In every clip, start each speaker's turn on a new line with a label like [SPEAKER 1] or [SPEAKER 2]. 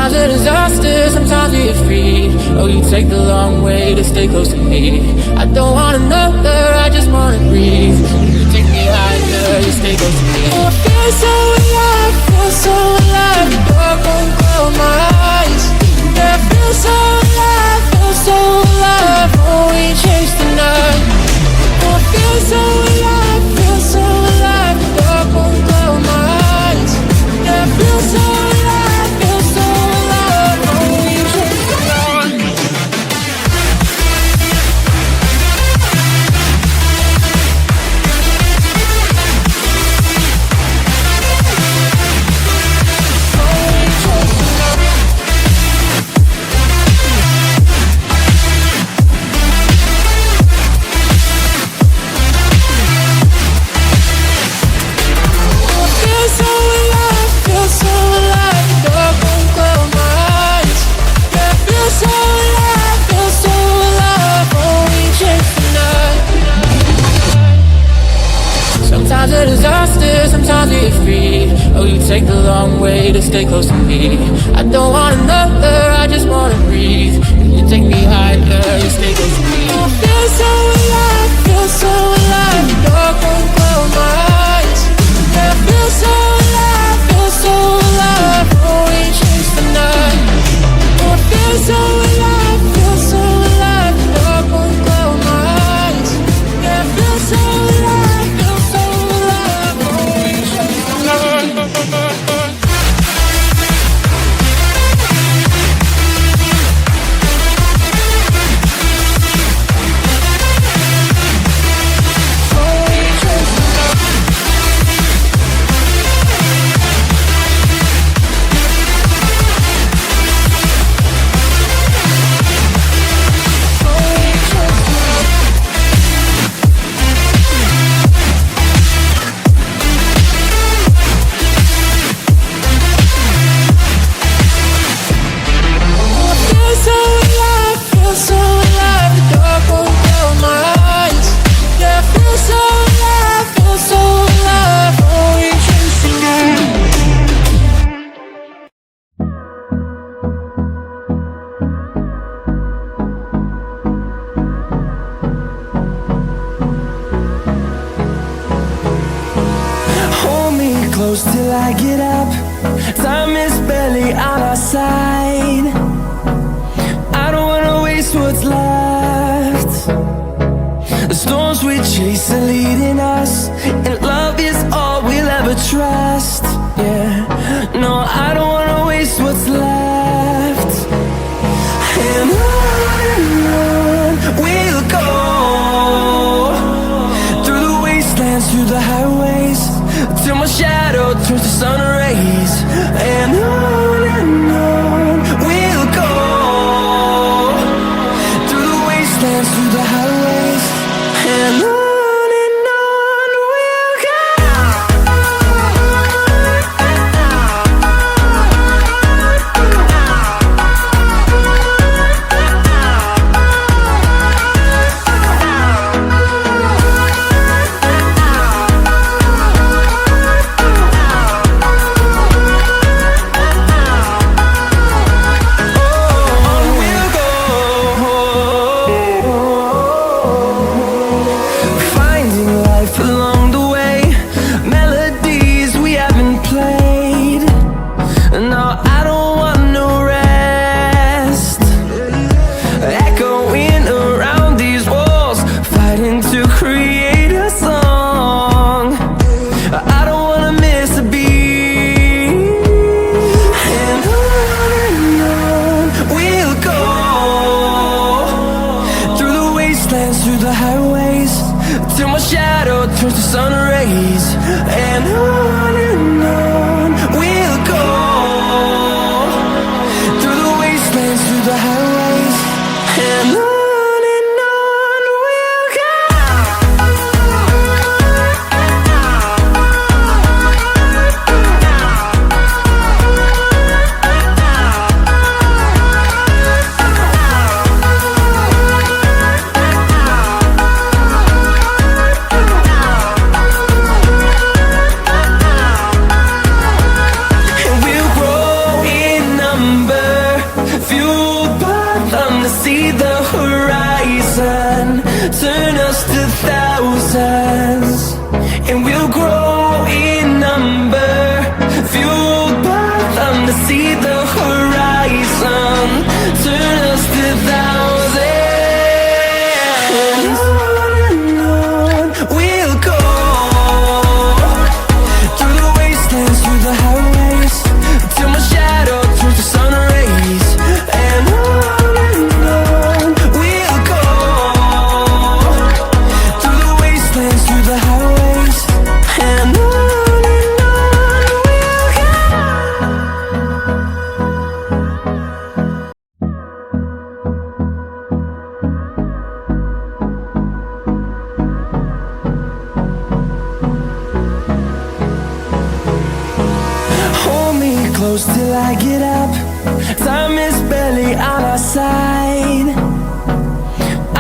[SPEAKER 1] Sometimes a disaster, sometimes we get free. Oh, you take the long way to stay close to me. I don't want another, I just wanna breathe. You take me higher, you stay close to me. Oh, I feel so alive, feel so alive. The dark won't close my eyes. Yeah, I feel so alive, feel so alive. Oh, we chase the night. Oh, I feel so alive, feel so alive. The dark won't close my eyes. Yeah, I feel so alive, feel so alive. Oh, we chase the night. Sometimes a disaster, sometimes we get free. Oh, you take the long way to stay close to me. I don't want another, I just wanna breathe. You take me higher, you stay close to me. I feel so alive, feel so alive. The dark won't close my eyes. Yeah, I feel so alive, feel so alive. Oh, we chase the night. Oh, I feel so alive, feel so alive. The dark won't close my eyes. Yeah, I feel so alive, feel so alive. Oh, we chase the night.
[SPEAKER 2] Close till I get up. Time is barely on our side. I don't wanna waste what's left. The storms we chase are leading us, and love is all we'll ever trust. Yeah, no, I don't wanna waste what's left. And on we'll go, through the wastelands, through the highways, till my shadow turns to sun rays. And on we'll go, through the wastelands, through the highways. And on we'll go. close till I get up. Time is barely on our side.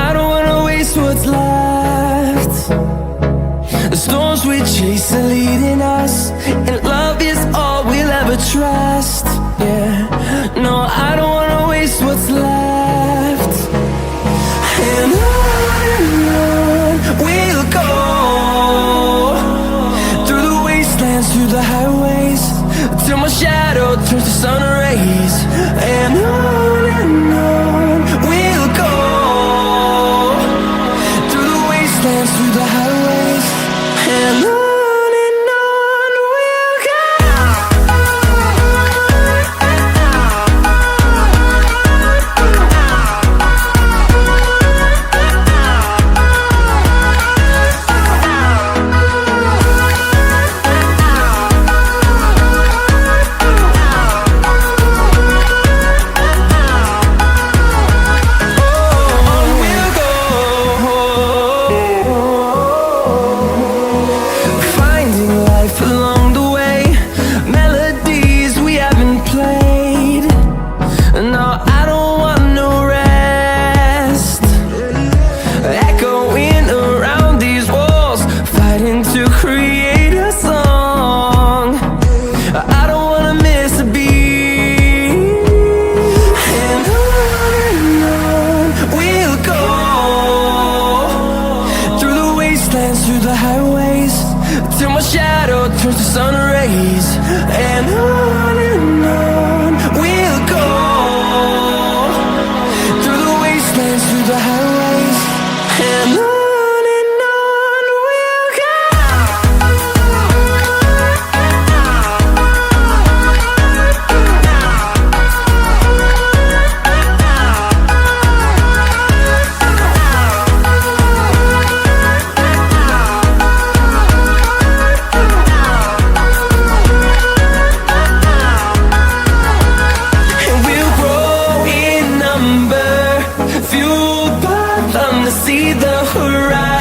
[SPEAKER 2] I don't wanna waste what's left. The storms we chase are leading us, and love is all we'll ever trust. Yeah, no, I don't wanna waste what's left. And on we'll go, through the wastelands, through the highways, till my shadow turns to sun rays. And on we'll go, through the wastelands, through the highways, and on we'll go. Through the highways, till my shadow turns to sun rays. And on we'll go, through the wastelands, through the highways, and on we'll go. See the horizon.